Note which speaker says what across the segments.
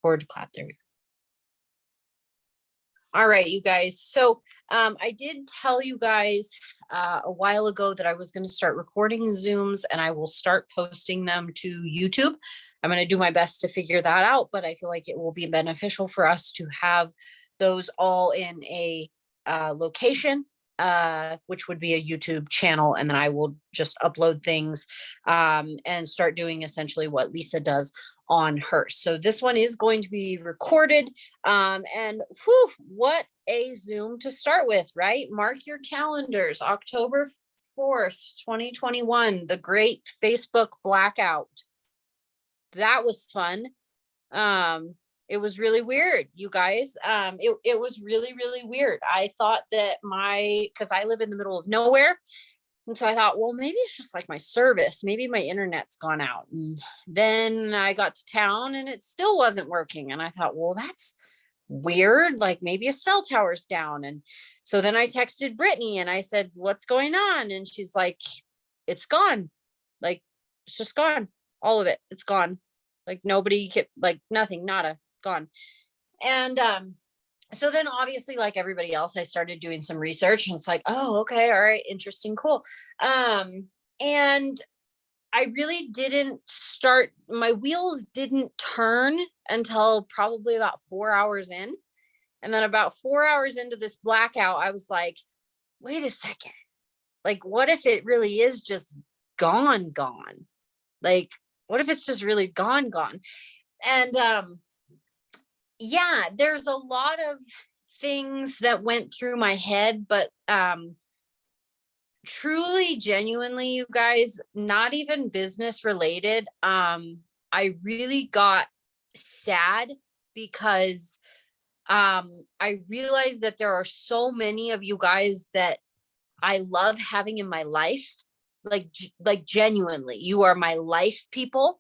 Speaker 1: Forward to clap. There we go. All right, you guys. So I did tell you guys a while ago that I was going to start recording Zooms and I will start posting them to YouTube. I'm going to do my best to figure that out, but I feel like it will be beneficial for us to have those all in a location, which would be a YouTube channel. And then I will just upload things and start doing essentially what Lisa does on hers. So this one is going to be recorded. And whew, what a Zoom to start with, right? Mark your calendars, October 4th, 2021, the great Facebook blackout. That was fun. It was really weird, you guys. It was really, really weird. I thought that because I live in the middle of nowhere. And so I thought, well, maybe it's just like my service. Maybe my internet's gone out. And then I got to town and it still wasn't working. And I thought, well, that's weird. Like maybe a cell tower's down. And so then I texted Brittany and I said, what's going on? And she's like, it's gone. Like, it's just gone. All of it. It's gone. Like nobody, like nothing, nada, gone. And so then obviously like everybody else, I started doing some research and it's like, oh, okay. All right. Interesting. Cool. And I really my wheels didn't turn until probably about 4 hours in. And then about 4 hours into this blackout, I was like, wait a second. Like, what if it really is just gone? Like, what if it's just really gone? And, yeah, there's a lot of things that went through my head, but truly, genuinely, you guys, not even business related. I really got sad because I realized that there are so many of you guys that I love having in my life. Like genuinely, you are my life people.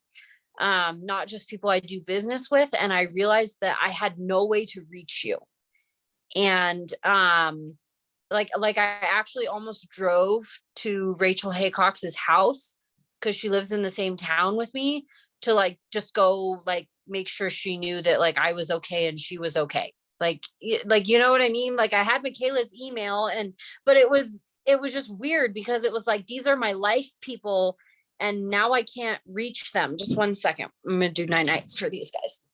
Speaker 1: Not just people I do business with. And I realized that I had no way to reach you. And like I actually almost drove to Rachel Haycox's house because she lives in the same town with me to like just go like make sure she knew that like I was okay and she was okay. Like you know what I mean? Like I had Michaela's email but it was just weird because it was like these are my life people. And now I can't reach them. Just 1 second. I'm going to do 9 nights for these guys.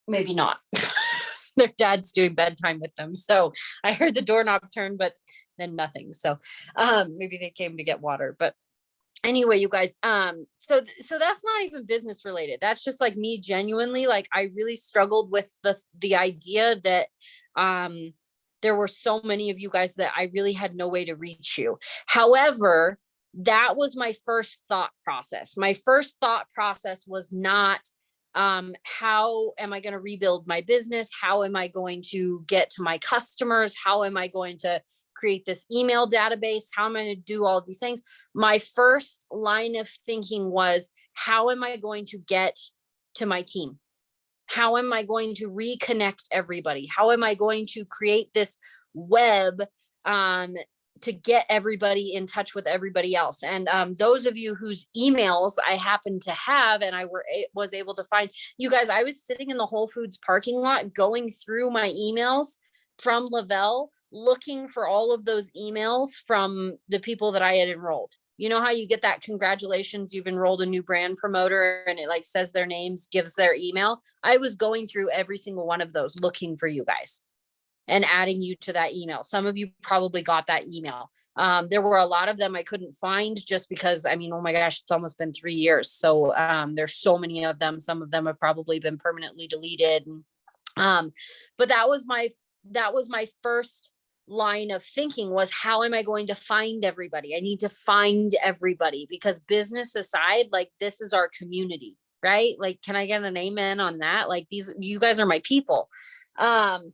Speaker 1: Maybe not. Their dad's doing bedtime with them. So I heard the doorknob turn, but then nothing. So maybe they came to get water. But anyway, you guys, so that's not even business related. That's just like me genuinely, like I really struggled with the idea that there were so many of you guys that I really had no way to reach you. However, that was my first thought process. My first thought process was not, how am I going to rebuild my business? How am I going to get to my customers? How am I going to create this email database? How am I going to do all of these things? My first line of thinking was, how am I going to get to my team? How am I going to reconnect everybody? How am I going to create this web to get everybody in touch with everybody else? And those of you whose emails I happen to have and I was able to find, you guys, I was sitting in the Whole Foods parking lot going through my emails from Lavelle, looking for all of those emails from the people that I had enrolled. You know how you get that congratulations, you've enrolled a new brand promoter and it like says their names, gives their email. I was going through every single one of those looking for you guys and adding you to that email. Some of you probably got that email. There were a lot of them I couldn't find just because, I mean, oh my gosh, it's almost been 3 years. So there's so many of them. Some of them have probably been permanently deleted. But that was my first line of thinking was, how am I going to find everybody? I need to find everybody because business aside, like this is our community, right? Like, can I get an amen on that? Like you guys are my people. And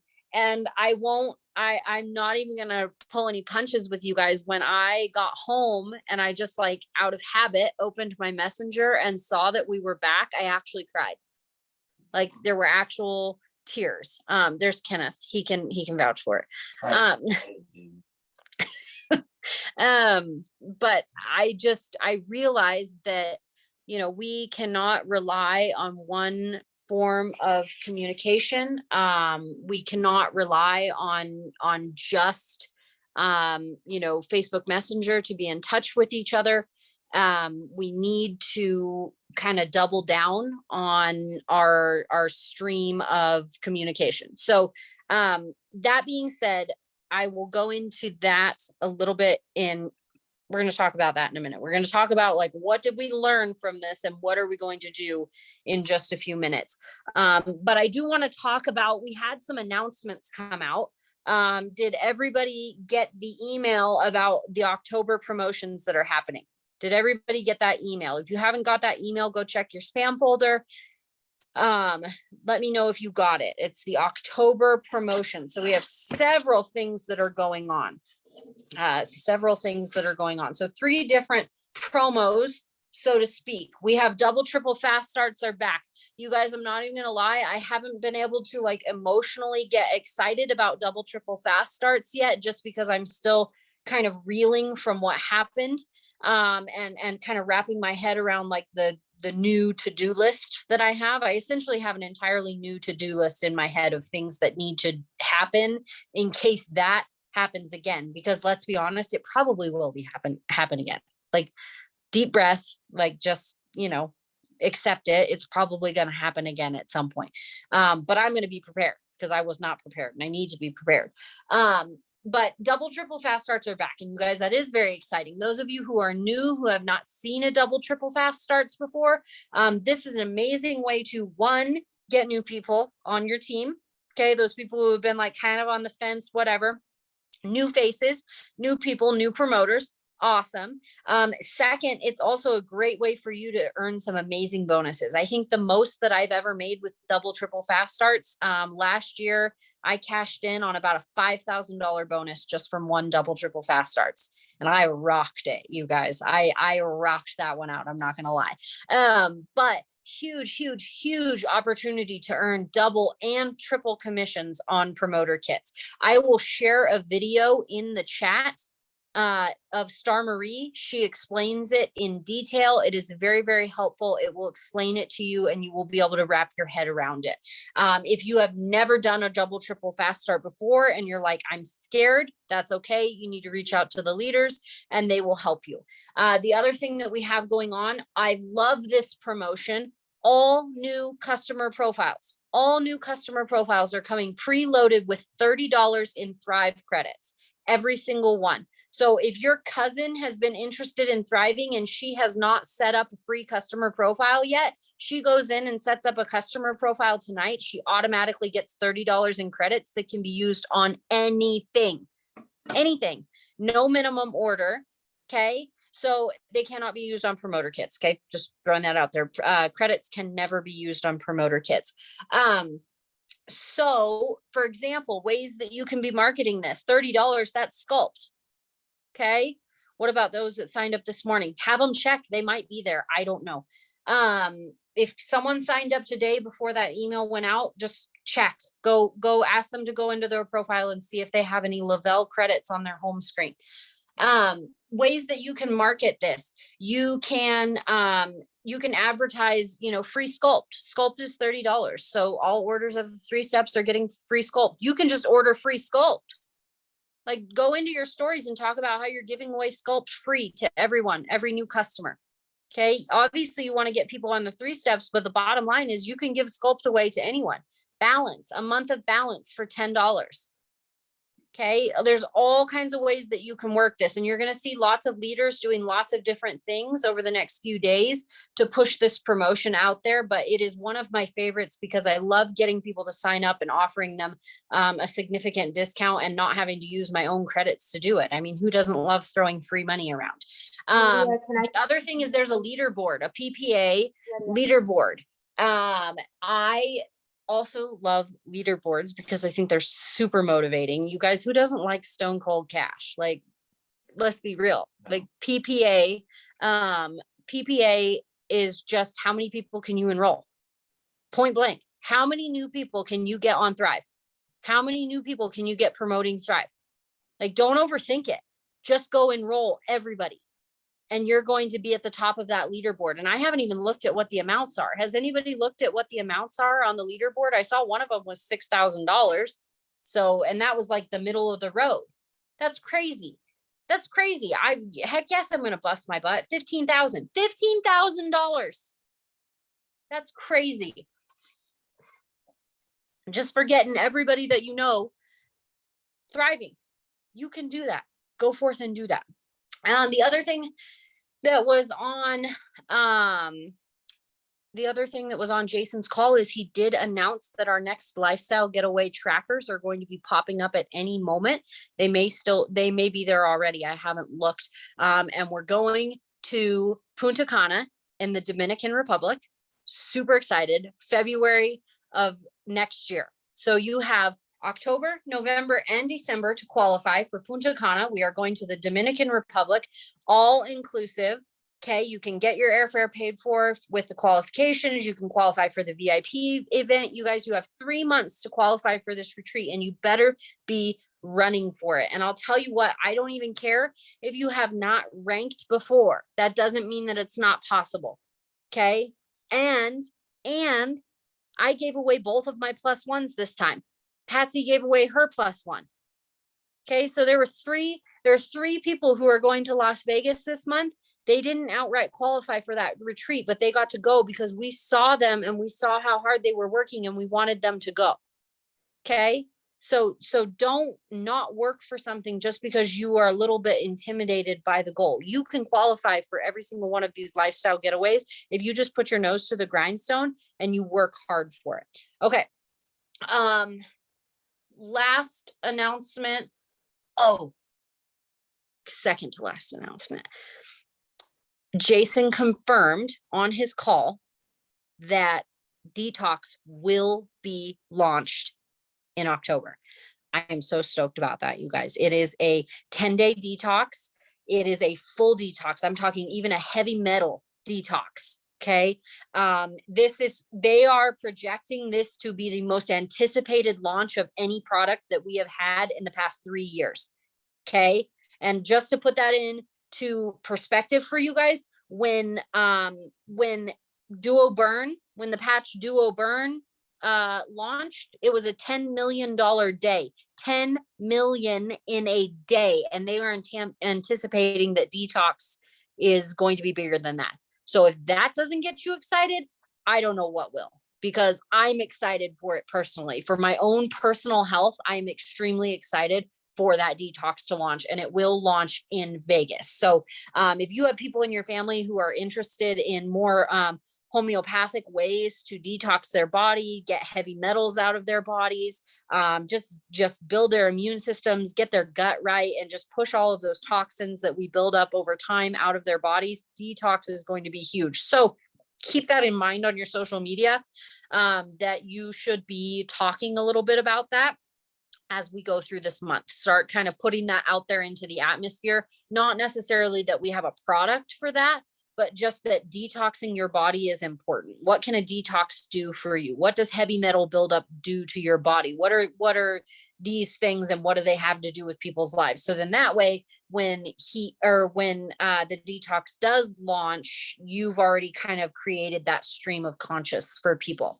Speaker 1: I'm not even going to pull any punches with you guys. When I got home and I just like out of habit opened my messenger and saw that we were back, I actually cried. Like there were actual tears. There's Kenneth. He can vouch for it. But I realized that we cannot rely on one form of communication. We cannot rely on just Facebook Messenger to be in touch with each other. We need to kind of double down on our stream of communication. So that being said, I will go into that a little bit we're going to talk about that in a minute. We're going to talk about like, what did we learn from this and what are we going to do in just a few minutes. But I do want to talk about, we had some announcements come out. Did everybody get the email about the October promotions that are happening? Did everybody get that email? If you haven't got that email, go check your spam folder. Let me know if you got it. It's the October promotion. So we have several things that are going on. So 3 different promos, so to speak. We have double, triple fast starts are back. You guys, I'm not even gonna lie, I haven't been able to like emotionally get excited about double, triple fast starts yet, just because I'm still kind of reeling from what happened, and kind of wrapping my head around like the new to-do list that I have. I essentially have an entirely new to-do list in my head of things that need to happen in case that happens again, because let's be honest, it probably will happen again. Like, deep breath, like, just accept it. It's probably going to happen again at some point. But I'm going to be prepared, because I was not prepared and I need to be prepared. But double, triple fast starts are back, and you guys, that is very exciting. Those of you who are new, who have not seen a double, triple fast starts before, this is an amazing way to, one, get new people on your team. Okay, those people who have been like kind of on the fence, whatever. New faces, new people, new promoters. Awesome. Second, it's also a great way for you to earn some amazing bonuses. I think the most that I've ever made with double, triple fast starts, last year, I cashed in on about a $5,000 bonus just from one double, triple fast starts. And I rocked it, you guys. I rocked that one out. I'm not going to lie. But huge opportunity to earn double and triple commissions on promoter kits. I will share a video in the chat of Star Marie. She explains it in detail. It is very helpful. It will explain it to you and you will be able to wrap your head around it. If you have never done a double, triple fast start before and you're like, I'm scared, that's okay. You need to reach out to the leaders and they will help you. The other thing that we have going on, I love this promotion. All new customer profiles. All new customer profiles are coming preloaded with $30 in Thrive credits. Every single one. So if your cousin has been interested in thriving and she has not set up a free customer profile yet, she goes in and sets up a customer profile tonight. She automatically gets $30 in credits that can be used on anything, no minimum order. Okay. So they cannot be used on promoter kits. Okay. Just throwing that out there. Credits can never be used on promoter kits. So for example, ways that you can be marketing this, $30, that's Sculpt. Okay. What about those that signed up this morning? Have them check. They might be there. I don't know. If someone signed up today before that email went out, just check, go ask them to go into their profile and see if they have any Lavelle credits on their home screen. Ways that you can market this. You can advertise, free Sculpt. Sculpt is $30. So all orders of the 3 steps are getting free Sculpt. You can just order free Sculpt. Like, go into your stories and talk about how you're giving away Sculpt free to everyone, every new customer. Okay. Obviously you want to get people on the 3 steps, but the bottom line is you can give Sculpt away to anyone. Balance, a month of Balance for $10. Okay, there's all kinds of ways that you can work this, and you're going to see lots of leaders doing lots of different things over the next few days to push this promotion out there. But it is one of my favorites because I love getting people to sign up and offering them a significant discount and not having to use my own credits to do it. I mean, who doesn't love throwing free money around? The other thing is there's a leaderboard, a PPA leaderboard. I also love leaderboards because I think they're super motivating. You guys, who doesn't like stone cold cash? Like, let's be real. Like PPA is just how many people can you enroll? Point blank. How many new people can you get on Thrive? How many new people can you get promoting Thrive? Like, don't overthink it. Just go enroll everybody. and you're going to be at the top of that leaderboard. And I haven't even looked at what the amounts are. Has anybody looked at what the amounts are on the leaderboard? I saw one of them was $6,000. So, and that was like the middle of the road. That's crazy. That's crazy. Heck yes, I'm going to bust my butt. $15,000. That's crazy. Just for getting everybody that you know thriving. You can do that. Go forth and do that. The other thing that was on Jason's call is he did announce that our next lifestyle getaway trackers are going to be popping up at any moment. They may be there already. I haven't looked. And we're going to Punta Cana in the Dominican Republic. Super excited. February of next year. So you have October, November, and December to qualify for Punta Cana. We are going to the Dominican Republic, all inclusive. Okay, you can get your airfare paid for with the qualifications. You can qualify for the VIP event. You guys, you have 3 months to qualify for this retreat, and you better be running for it. And I'll tell you what, I don't even care if you have not ranked before. That doesn't mean that it's not possible. Okay, and I gave away both of my +1s this time. Patsy gave away her +1. Okay, so there are three people who are going to Las Vegas this month. They didn't outright qualify for that retreat, but they got to go because we saw them and we saw how hard they were working and we wanted them to go. Okay, so don't not work for something just because you are a little bit intimidated by the goal. You can qualify for every single one of these lifestyle getaways if you just put your nose to the grindstone and you work hard for it. Okay. Last announcement. Oh, second to last announcement. Jason confirmed on his call that Detox will be launched in October. I am so stoked about that, you guys. It is a 10-day detox. It is a full detox. I'm talking even a heavy metal detox. Okay. They are projecting this to be the most anticipated launch of any product that we have had in the past 3 years. Okay. And just to put that into perspective for you guys, when Duo Burn, when the patch Duo Burn launched, it was a $10 million day, 10 million in a day. And they are anticipating that Detox is going to be bigger than that. So if that doesn't get you excited, I don't know what will, because I'm excited for it personally. For my own personal health, I'm extremely excited for that detox to launch, and it will launch in Vegas. So if you have people in your family who are interested in more homeopathic ways to detox their body, get heavy metals out of their bodies, just build their immune systems, get their gut right, and just push all of those toxins that we build up over time out of their bodies, detox is going to be huge. So keep that in mind on your social media, that you should be talking a little bit about that as we go through this month. Start kind of putting that out there into the atmosphere, not necessarily that we have a product for that, but just that detoxing your body is important. What can a detox do for you? What does heavy metal buildup do to your body? What are these things, and what do they have to do with people's lives? So then that way, when the detox does launch, you've already kind of created that stream of conscious for people.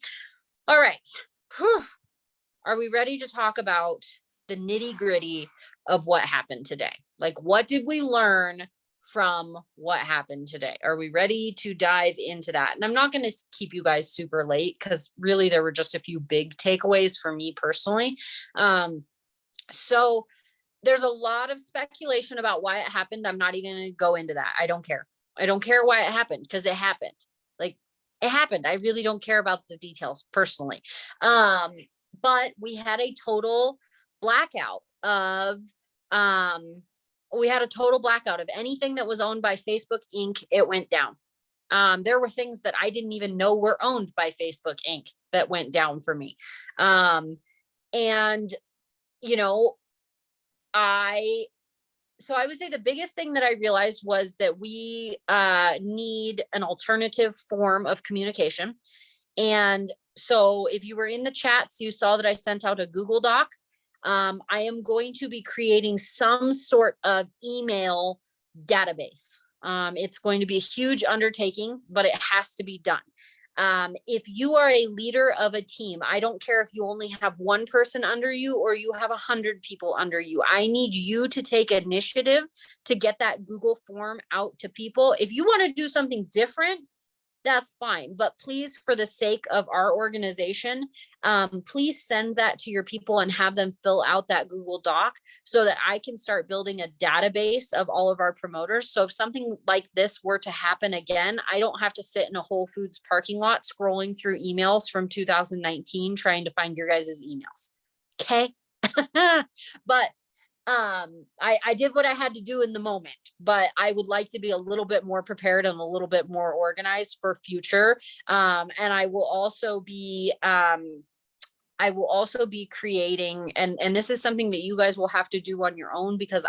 Speaker 1: All right. Whew. Are we ready to talk about the nitty-gritty of what happened today? Like, what did we learn from what happened today? Are we ready to dive into that? And I'm not going to keep you guys super late, because really there were just a few big takeaways for me personally. So there's a lot of speculation about why it happened. I'm not even going to go into that. I don't care. I don't care why it happened, because it happened. Like, it happened. I really don't care about the details personally. But we had a total blackout of anything that was owned by Facebook Inc. It went down. There were things that I didn't even know were owned by Facebook Inc. that went down for me. And you know, I would say the biggest thing that I realized was that we need an alternative form of communication. And so if you were in the chats, you saw that I sent out a Google Doc. I am going to be creating some sort of email database. It's going to be a huge undertaking, but it has to be done. If you are a leader of a team, I don't care if you only have one person under you or you have 100 people under you. I need you to take initiative to get that Google form out to people. If you want to do something different, that's fine. But please, for the sake of our organization, please send that to your people and have them fill out that Google Doc so that I can start building a database of all of our promoters. So if something like this were to happen again, I don't have to sit in a Whole Foods parking lot scrolling through emails from 2019 trying to find your guys' emails. Okay. But I did what I had to do in the moment, but I would like to be a little bit more prepared and a little bit more organized for future. And I will also be creating, and this is something that you guys will have to do on your own because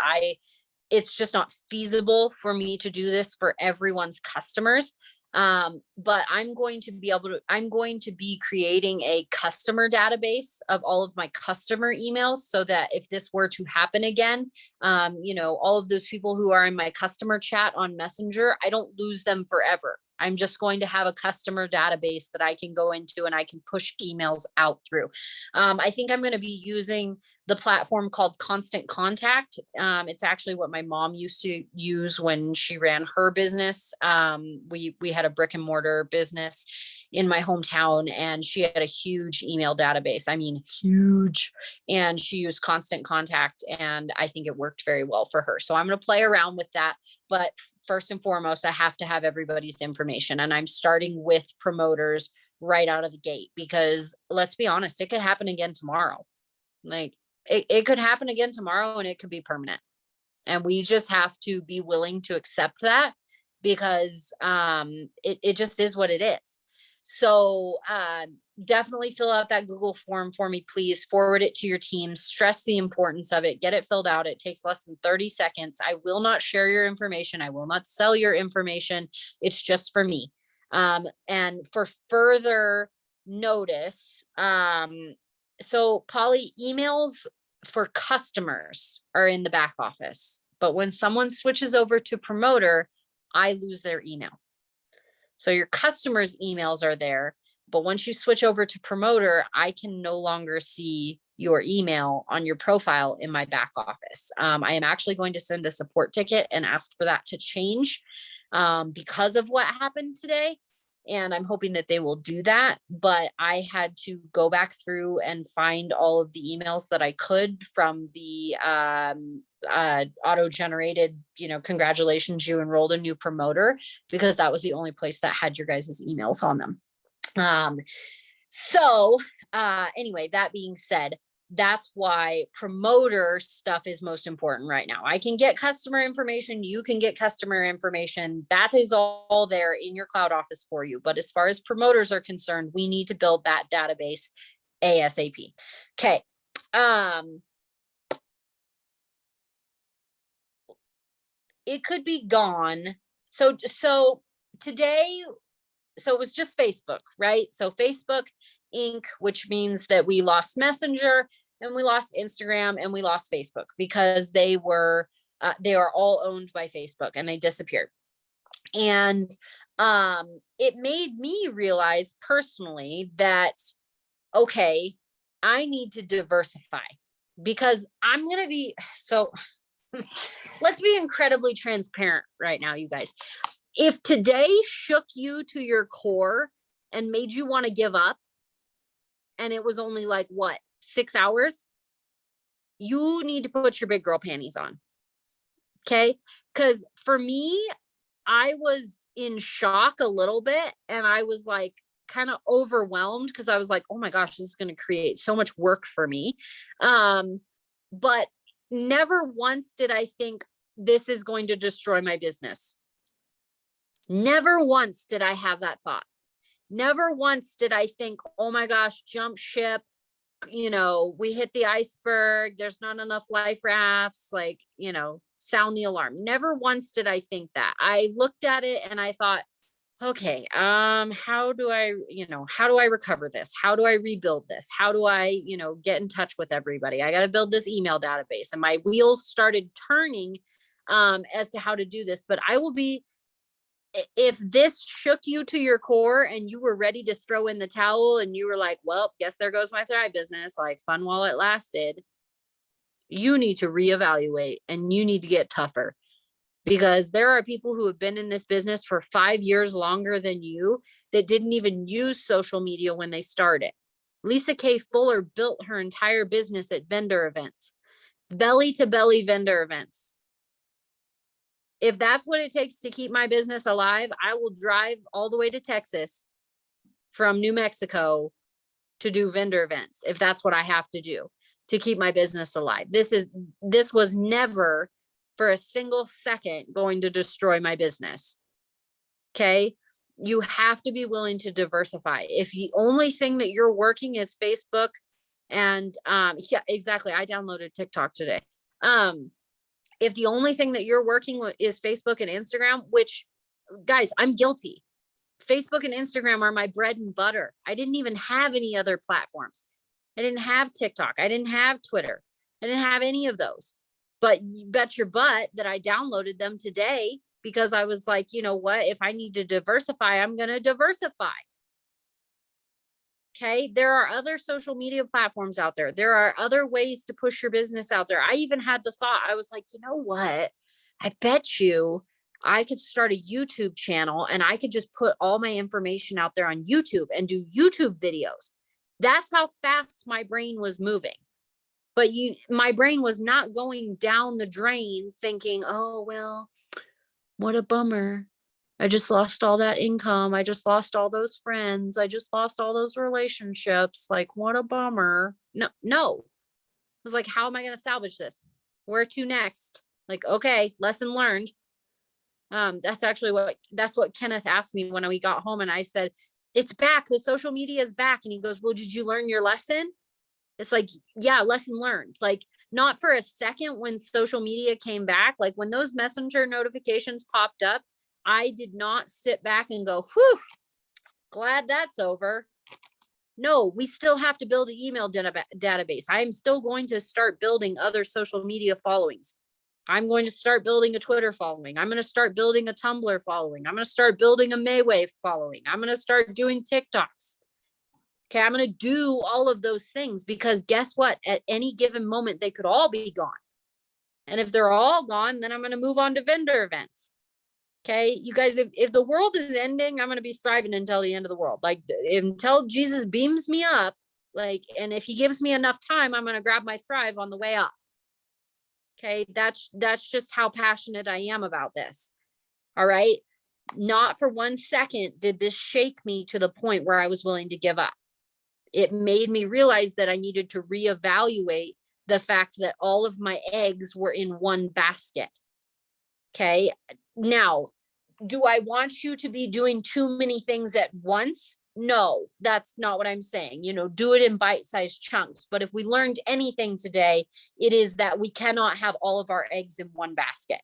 Speaker 1: it's just not feasible for me to do this for everyone's customers. But I'm going to be creating a customer database of all of my customer emails so that if this were to happen again, all of those people who are in my customer chat on Messenger, I don't lose them forever. I'm just going to have a customer database that I can go into and I can push emails out through. I think I'm going to be using the platform called Constant Contact. It's actually what my mom used to use when she ran her business. We had a brick and mortar business in my hometown, and she had a huge email database. I mean, huge. And she used Constant Contact, and I think it worked very well for her. So I'm going to play around with that. But first and foremost, I have to have everybody's information, and I'm starting with promoters right out of the gate because let's be honest, it could happen again tomorrow. Like it could happen again tomorrow and it could be permanent. And we just have to be willing to accept that because it just is what it is. So definitely fill out that Google form for me, please. Forward it to your team. Stress the importance of it. Get it filled out. It takes less than 30 seconds. I will not share your information. I will not sell your information. It's just for me. And for further notice, so Polly, emails for customers are in the back office, but when someone switches over to promoter, I lose their email. So your customers' emails are there, but once you switch over to promoter, I can no longer see your email on your profile in my back office. I am actually going to send a support ticket and ask for that to change because of what happened today. And I'm hoping that they will do that. But I had to go back through and find all of the emails that I could from the auto-generated, congratulations, you enrolled a new promoter, because that was the only place that had your guys' emails on them. Anyway, that being said, that's why promoter stuff is most important right now. I can get customer information. You can get customer information. That is all there in your cloud office for you. But as far as promoters are concerned, we need to build that database ASAP. Okay. It could be gone. So today, it was just Facebook, right? So Facebook Inc., which means that we lost Messenger and we lost Instagram and we lost Facebook because they are all owned by Facebook and they disappeared. And it made me realize personally that, okay, I need to diversify because I'm going to be, so let's be incredibly transparent right now, you guys. If today shook you to your core and made you want to give up, and it was only like, 6 hours, you need to put your big girl panties on. Okay. Because for me, I was in shock a little bit and I was like kind of overwhelmed because I was like, oh my gosh, this is going to create so much work for me. But never once did I think this is going to destroy my business. Never once did I have that thought. Never once did I think, oh my gosh, jump ship, we hit the iceberg, there's not enough life rafts, sound the alarm. Never once did I think that. I looked at it and I thought, okay, how do I recover this? How do I rebuild this? How do I, get in touch with everybody? I got to build this email database. And my wheels started turning as to how to do this. But I will be if this shook you to your core and you were ready to throw in the towel and you were like, well, guess there goes my Thrive business, like fun while it lasted, you need to reevaluate and you need to get tougher, because there are people who have been in this business for 5 years longer than you that didn't even use social media when they started. Lisa K. Fuller built her entire business at vendor events, belly to belly vendor events. If that's what it takes to keep my business alive, I will drive all the way to Texas from New Mexico to do vendor events, if that's what I have to do to keep my business alive. This was never for a single second going to destroy my business. Okay. You have to be willing to diversify. If the only thing that you're working is Facebook and yeah, exactly. I downloaded TikTok today. If the only thing that you're working with is Facebook and Instagram, which, guys, I'm guilty. Facebook and Instagram are my bread and butter. I didn't even have any other platforms. I didn't have TikTok. I didn't have Twitter. I didn't have any of those. But you bet your butt that I downloaded them today because I was like, you know what? If I need to diversify, I'm going to diversify. Okay. There are other social media platforms out there. There are other ways to push your business out there. I even had the thought, I was like, you know what? I bet you I could start a YouTube channel and I could just put all my information out there on YouTube and do YouTube videos. That's how fast my brain was moving. But my brain was not going down the drain thinking, oh, well, what a bummer. I just lost all that income. I just lost all those friends. I just lost all those relationships. Like, what a bummer. No. I was like, how am I going to salvage this? Where to next? Like, okay, lesson learned. That's what Kenneth asked me when we got home, and I said, it's back. The social media is back. And he goes, well, did you learn your lesson? It's like, yeah, lesson learned. Like, not for a second when social media came back, like when those messenger notifications popped up, I did not sit back and go, whew, glad that's over. No, we still have to build an email database. I'm still going to start building other social media followings. I'm going to start building a Twitter following. I'm going to start building a Tumblr following. I'm going to start building a Maywave following. I'm going to start doing TikToks. Okay, I'm going to do all of those things because guess what? At any given moment, they could all be gone. And if they're all gone, then I'm going to move on to vendor events. Okay, you guys, if the world is ending, I'm going to be thriving until the end of the world. Like until Jesus beams me up, like, and if he gives me enough time, I'm going to grab my Thrive on the way up. Okay, that's just how passionate I am about this. All right. Not for 1 second did this shake me to the point where I was willing to give up. It made me realize that I needed to reevaluate the fact that all of my eggs were in one basket. Okay. Now, do I want you to be doing too many things at once? No, that's not what I'm saying. Do it in bite-sized chunks. But if we learned anything today, it is that we cannot have all of our eggs in one basket.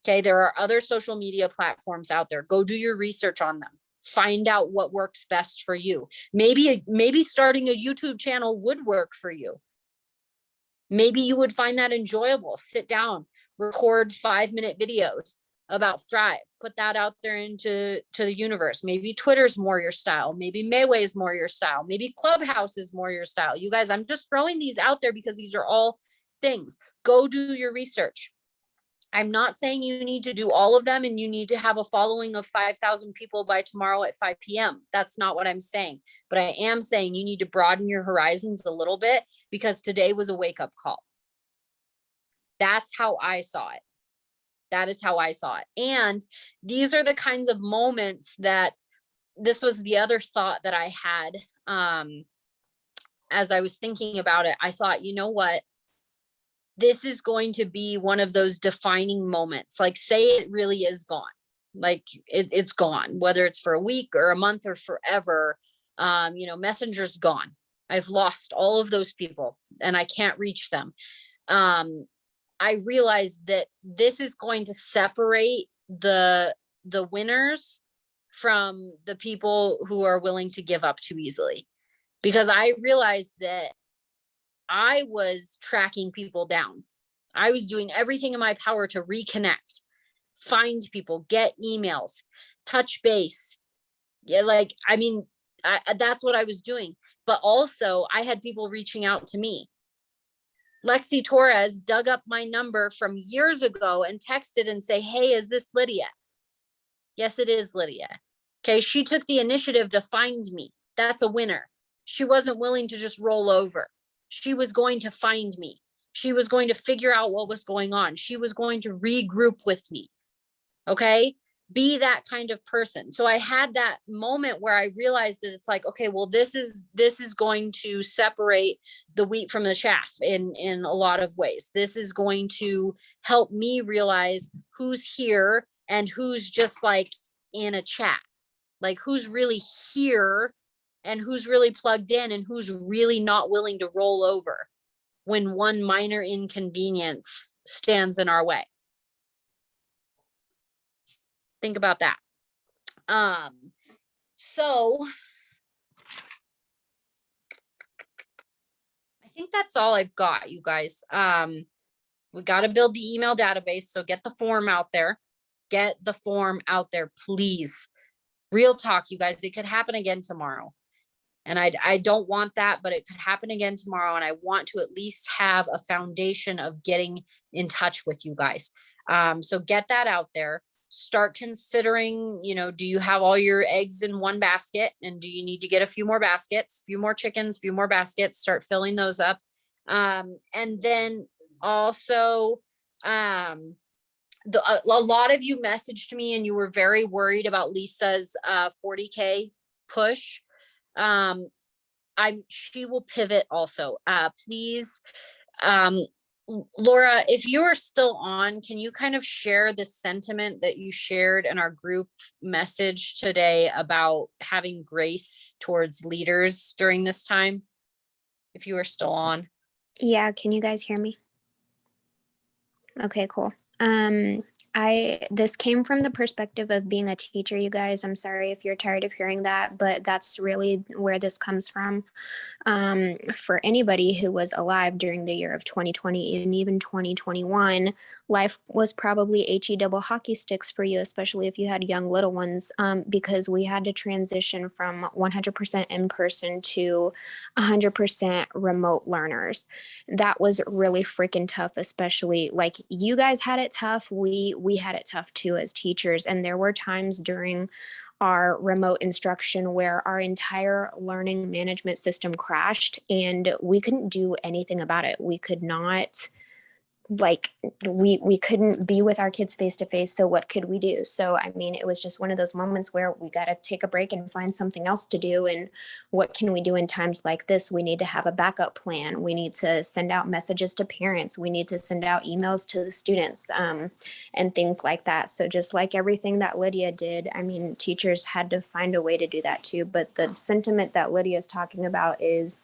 Speaker 1: Okay. There are other social media platforms out there. Go do your research on them. Find out what works best for you. Maybe starting a YouTube channel would work for you. Maybe you would find that enjoyable. Sit down, record 5-minute videos about Thrive, put that out there into the universe. Maybe Twitter's more your style. Maybe Mayway is more your style. Maybe Clubhouse is more your style. You guys, I'm just throwing these out there because these are all things. Go do your research. I'm not saying you need to do all of them and you need to have a following of 5,000 people by tomorrow at 5 p.m. That's not what I'm saying. But I am saying you need to broaden your horizons a little bit because today was a wake-up call. That's how I saw it. That is how I saw it. And these are the kinds of moments that this was the other thought that I had as I was thinking about it. I thought, you know what? This is going to be one of those defining moments. Like, say it really is gone. Like it's gone, whether it's for a week or a month or forever. Messenger's gone. I've lost all of those people and I can't reach them. I realized that this is going to separate the winners from the people who are willing to give up too easily. Because I realized that I was tracking people down. I was doing everything in my power to reconnect, find people, get emails. touch base. Yeah, like, I mean, that's what I was doing. But also I had people reaching out to me. Lexi Torres dug up my number from years ago and texted and say, hey, is this Lydia? Yes, it is Lydia. Okay. She took the initiative to find me. That's a winner. She wasn't willing to just roll over. She was going to find me. She was going to figure out what was going on. She was going to regroup with me. Okay. Be that kind of person. So I had that moment where I realized that it's like, okay, well, this is going to separate the wheat from the chaff in a lot of ways. This is going to help me realize who's here and who's just like in a chat, like who's really here and who's really plugged in and who's really not willing to roll over when one minor inconvenience stands in our way. Think about that. So I think that's all I've got, you guys. We got to build the email database. So get the form out there. Get the form out there, please. Real talk, you guys. It could happen again tomorrow. And I don't want that, but it could happen again tomorrow. And I want to at least have a foundation of getting in touch with you guys. So get that out there. Start considering, do you have all your eggs in one basket, and do you need to get a few more baskets, few more chickens, few more baskets, start filling those up. And then also, a lot of you messaged me and you were very worried about Lisa's 40K push. She will pivot also. Please, Laura, if you are still on, can you kind of share the sentiment that you shared in our group message today about having grace towards leaders during this time? If you are still on.
Speaker 2: Yeah, can you guys hear me? Okay, cool. This came from the perspective of being a teacher, you guys. I'm sorry if you're tired of hearing that, but that's really where this comes from. For anybody who was alive during the year of 2020 and even 2021, life was probably HE double hockey sticks for you, especially if you had young little ones, because we had to transition from 100% in person to 100% remote learners. That was really freaking tough, especially like you guys had it tough. We had it tough too as teachers. And there were times during our remote instruction where our entire learning management system crashed and we couldn't do anything about it. We could not, like, we couldn't be with our kids face to face. So what could we do? So, I mean, it was just one of those moments where we got to take a break and find something else to do. And what can we do in times like this? We need to have a backup plan. We need to send out messages to parents. We need to send out emails to the students, and things like that. So just like everything that Lydia did, I mean, teachers had to find a way to do that too. But the sentiment that Lydia is talking about is,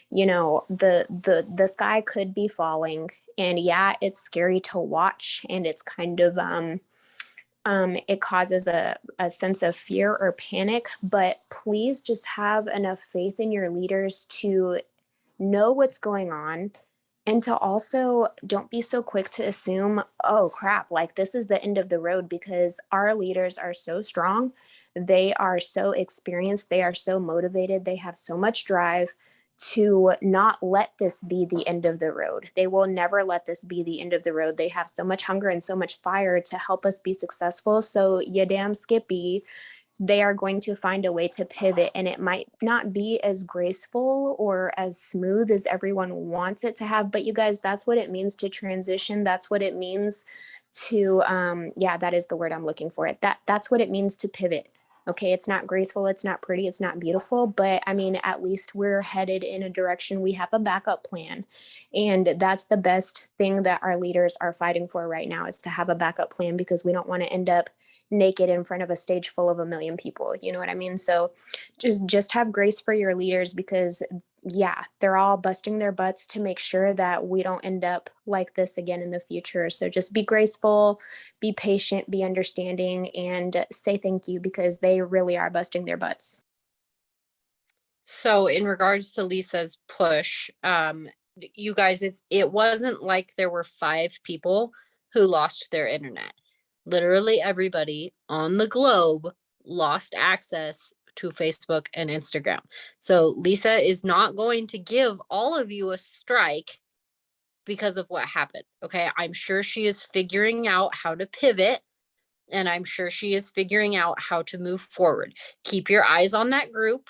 Speaker 2: the sky could be falling, and yeah, it's scary to watch, and it's kind of it causes a sense of fear or panic. But please just have enough faith in your leaders to know what's going on, and to also don't be so quick to assume, oh crap, like this is the end of the road, because our leaders are so strong, they are so experienced, they are so motivated, they have so much drive to not let this be the end of the road. They will never let this be the end of the road. They have so much hunger and so much fire to help us be successful. So you damn Skippy, they are going to find a way to pivot, and it might not be as graceful or as smooth as everyone wants it to have. But you guys, that's what it means to transition. That's what it means to, that is the word I'm looking for. That's what it means to pivot. Okay, it's not graceful, it's not pretty, it's not beautiful, but I mean, at least we're headed in a direction. We have a backup plan. And that's the best thing that our leaders are fighting for right now, is to have a backup plan, because we don't want to end up naked in front of a stage full of 1 million people. You know what I mean? So just have grace for your leaders, because yeah, they're all busting their butts to make sure that we don't end up like this again in the future. So just be graceful, be patient, be understanding, and say thank you, because they really are busting their butts.
Speaker 1: So in regards to Lisa's push, you guys, it wasn't like there were 5 people who lost their internet. Literally everybody on the globe lost access to Facebook and Instagram. So Lisa is not going to give all of you a strike because of what happened. Okay. I'm sure she is figuring out how to pivot, and I'm sure she is figuring out how to move forward. Keep your eyes on that group,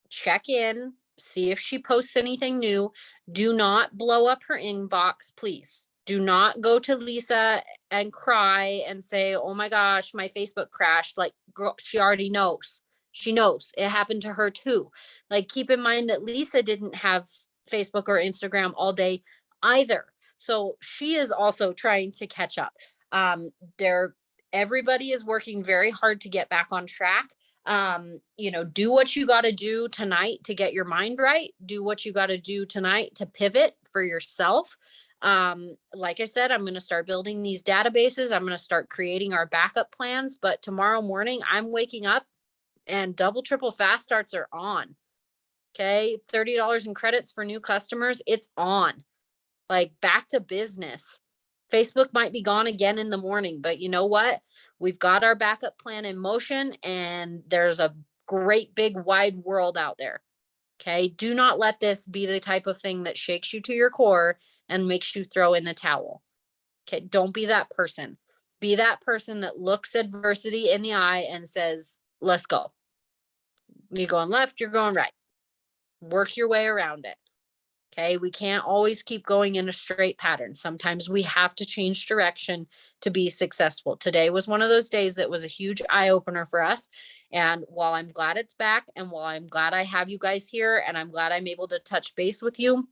Speaker 1: check in, see if she posts anything new. Do not blow up her inbox, please. Do not go to Lisa and cry and say, oh my gosh, my Facebook crashed. Like, girl, she already knows. She knows it happened to her too. Like, keep in mind that Lisa didn't have Facebook or Instagram all day either. So she is also trying to catch up. They're Everybody is working very hard to get back on track. Do what you got to do tonight to get your mind right. Do what you got to do tonight to pivot for yourself. Like I said, I'm going to start building these databases. I'm going to start creating our backup plans. But tomorrow morning, I'm waking up and double, triple fast starts are on. Okay. $30 in credits for new customers. It's on. Like, back to business. Facebook might be gone again in the morning, but you know what? We've got our backup plan in motion, and there's a great big wide world out there. Okay. Do not let this be the type of thing that shakes you to your core and makes you throw in the towel. Okay. Don't be that person. Be that person that looks adversity in the eye and says, let's go. You're going left, you're going right. Work your way around it. Okay. We can't always keep going in a straight pattern. Sometimes we have to change direction to be successful. Today was one of those days that was a huge eye opener for us. And while I'm glad it's back, and while I'm glad I have you guys here, and I'm glad I'm able to touch base with you,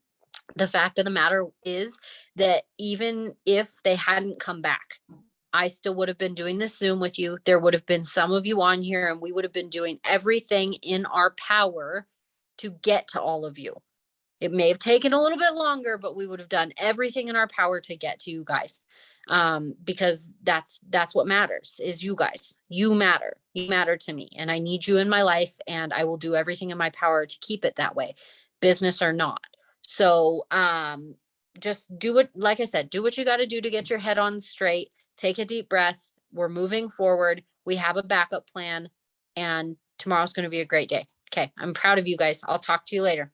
Speaker 1: the fact of the matter is that even if they hadn't come back, I still would have been doing this Zoom with you. There would have been some of you on here, and we would have been doing everything in our power to get to all of you. It may have taken a little bit longer, but we would have done everything in our power to get to you guys. Because that's what matters, is you guys. You matter to me, and I need you in my life, and I will do everything in my power to keep it that way, business or not. So just do it. Like I said, do what you got to do to get your head on straight. Take a deep breath. We're moving forward. We have a backup plan, and tomorrow's going to be a great day. Okay. I'm proud of you guys. I'll talk to you later.